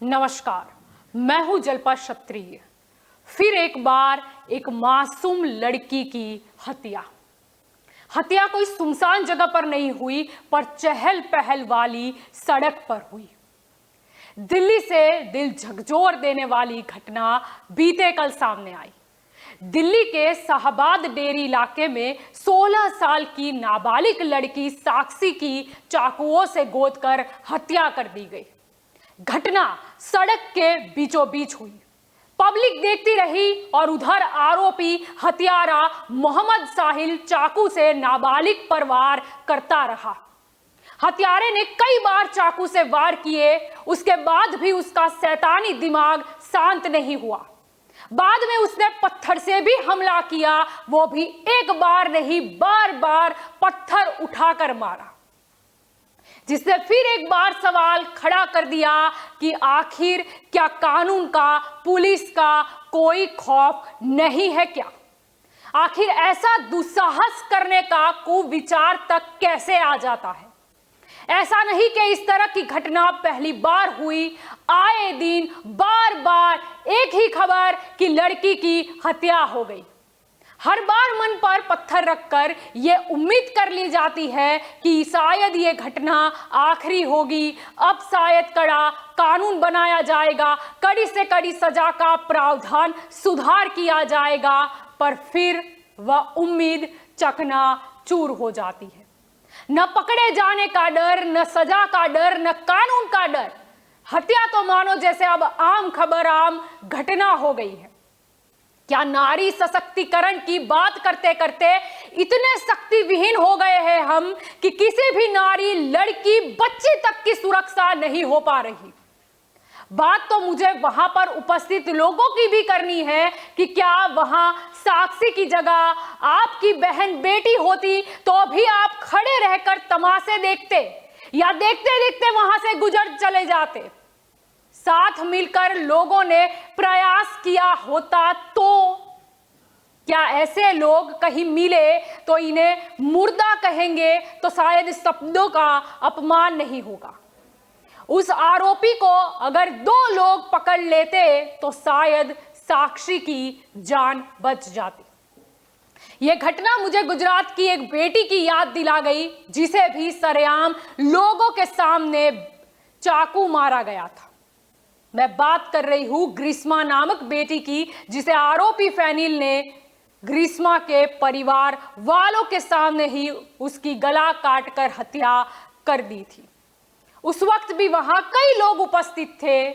नमस्कार, मैं हूं जल्पा क्षत्रिय। फिर एक बार एक मासूम लड़की की हत्या कोई सुनसान जगह पर नहीं हुई, पर चहल पहल वाली सड़क पर हुई। दिल्ली से दिल झकझोर देने वाली घटना बीते कल सामने आई। दिल्ली के शाहबाद डेरी इलाके में 16 साल की नाबालिग लड़की साक्षी की चाकुओं से गोदकर हत्या कर दी गई। घटना सड़क के बीचों बीच हुई। पब्लिक देखती रही और उधर आरोपी हत्यारा मोहम्मद साहिल चाकू से नाबालिग पर वार करता रहा। हत्यारे ने कई बार चाकू से वार किए, उसके बाद भी उसका शैतानी दिमाग शांत नहीं हुआ। बाद में उसने पत्थर से भी हमला किया, वो भी एक बार नहीं बार बार पत्थर उठाकर मारा, जिसने फिर एक बार सवाल खड़ा कर दिया कि आखिर क्या कानून का, पुलिस का कोई खौफ नहीं है क्या? आखिर ऐसा दुस्साहस करने का कुविचार तक कैसे आ जाता है? ऐसा नहीं कि इस तरह की घटना पहली बार हुई। आए दिन बार बार एक ही खबर कि लड़की की हत्या हो गई। हर बार मन पर पत्थर रखकर यह उम्मीद कर ली जाती है कि शायद ये घटना आखिरी होगी, अब शायद कड़ा कानून बनाया जाएगा, कड़ी से कड़ी सजा का प्रावधान सुधार किया जाएगा, पर फिर वह उम्मीद चकनाचूर हो जाती है। न पकड़े जाने का डर, न सजा का डर, न कानून का डर। हत्या तो मानो जैसे अब आम खबर, आम घटना हो गई है। क्या नारी सशक्तिकरण की बात करते करते इतने शक्ति विहीन हो गए हैं हम कि किसी भी नारी, लड़की, बच्ची तक की सुरक्षा नहीं हो पा रही? बात तो मुझे वहां पर उपस्थित लोगों की भी करनी है कि क्या वहां साक्षी की जगह आपकी बहन बेटी होती तो भी आप खड़े रहकर तमाशे देखते, या देखते देखते वहां से गुजर चले जाते? साथ मिलकर लोगों ने प्रयास किया होता तो क्या ऐसे लोग कहीं मिले तो इन्हें मुर्दा कहेंगे तो शायद शब्दों का अपमान नहीं होगा। उस आरोपी को अगर 2 लोग पकड़ लेते तो शायद साक्षी की जान बच जाती। यह घटना मुझे गुजरात की एक बेटी की याद दिला गई, जिसे भी सरेआम लोगों के सामने चाकू मारा गया था। मैं बात कर रही हूं ग्रीष्मा नामक बेटी की, जिसे आरोपी फैनिल ने ग्रीष्मा के परिवार वालों के सामने ही उसकी गला काटकर हत्या कर दी थी। उस वक्त भी वहां कई लोग उपस्थित थे।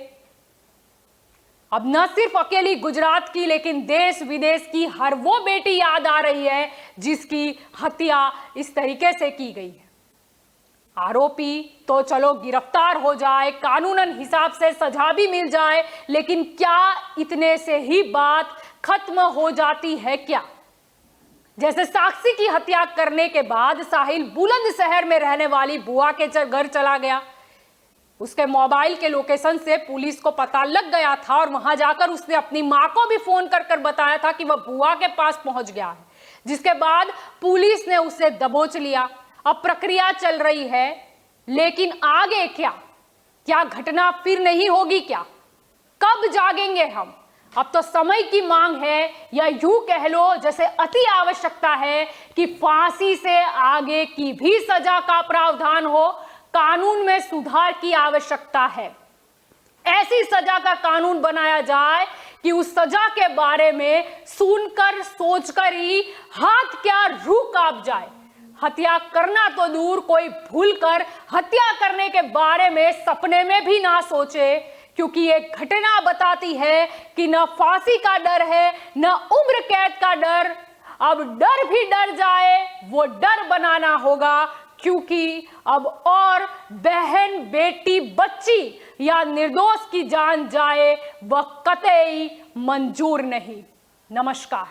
अब न सिर्फ अकेली गुजरात की, लेकिन देश विदेश की हर वो बेटी याद आ रही है जिसकी हत्या इस तरीके से की गई है। आरोपी तो चलो गिरफ्तार हो जाए, कानूनन हिसाब से सजा भी मिल जाए, लेकिन क्या इतने से ही बात खत्म हो जाती है क्या? जैसे साक्षी की हत्या करने के बाद साहिल बुलंदशहर में रहने वाली बुआ के घर चला गया। उसके मोबाइल के लोकेशन से पुलिस को पता लग गया था और वहां जाकर उसने अपनी मां को भी फोन कर बताया था कि वह बुआ के पास पहुंच गया है, जिसके बाद पुलिस ने उसे दबोच लिया। अब प्रक्रिया चल रही है, लेकिन आगे क्या? क्या घटना फिर नहीं होगी क्या? कब जागेंगे हम? अब तो समय की मांग है, या यूं कह लो जैसे अति आवश्यकता है कि फांसी से आगे की भी सजा का प्रावधान हो। कानून में सुधार की आवश्यकता है। ऐसी सजा का कानून बनाया जाए कि उस सजा के बारे में सुनकर, सोचकर ही हाथ क्या रूह कांप जाए। हत्या करना तो दूर, कोई भूलकर हत्या करने के बारे में सपने में भी ना सोचे, क्योंकि ये घटना बताती है कि न फांसी का डर है, न उम्र कैद का डर। अब डर भी डर जाए, वो डर बनाना होगा, क्योंकि अब और बहन, बेटी, बच्ची या निर्दोष की जान जाए वह कतई मंजूर नहीं। नमस्कार।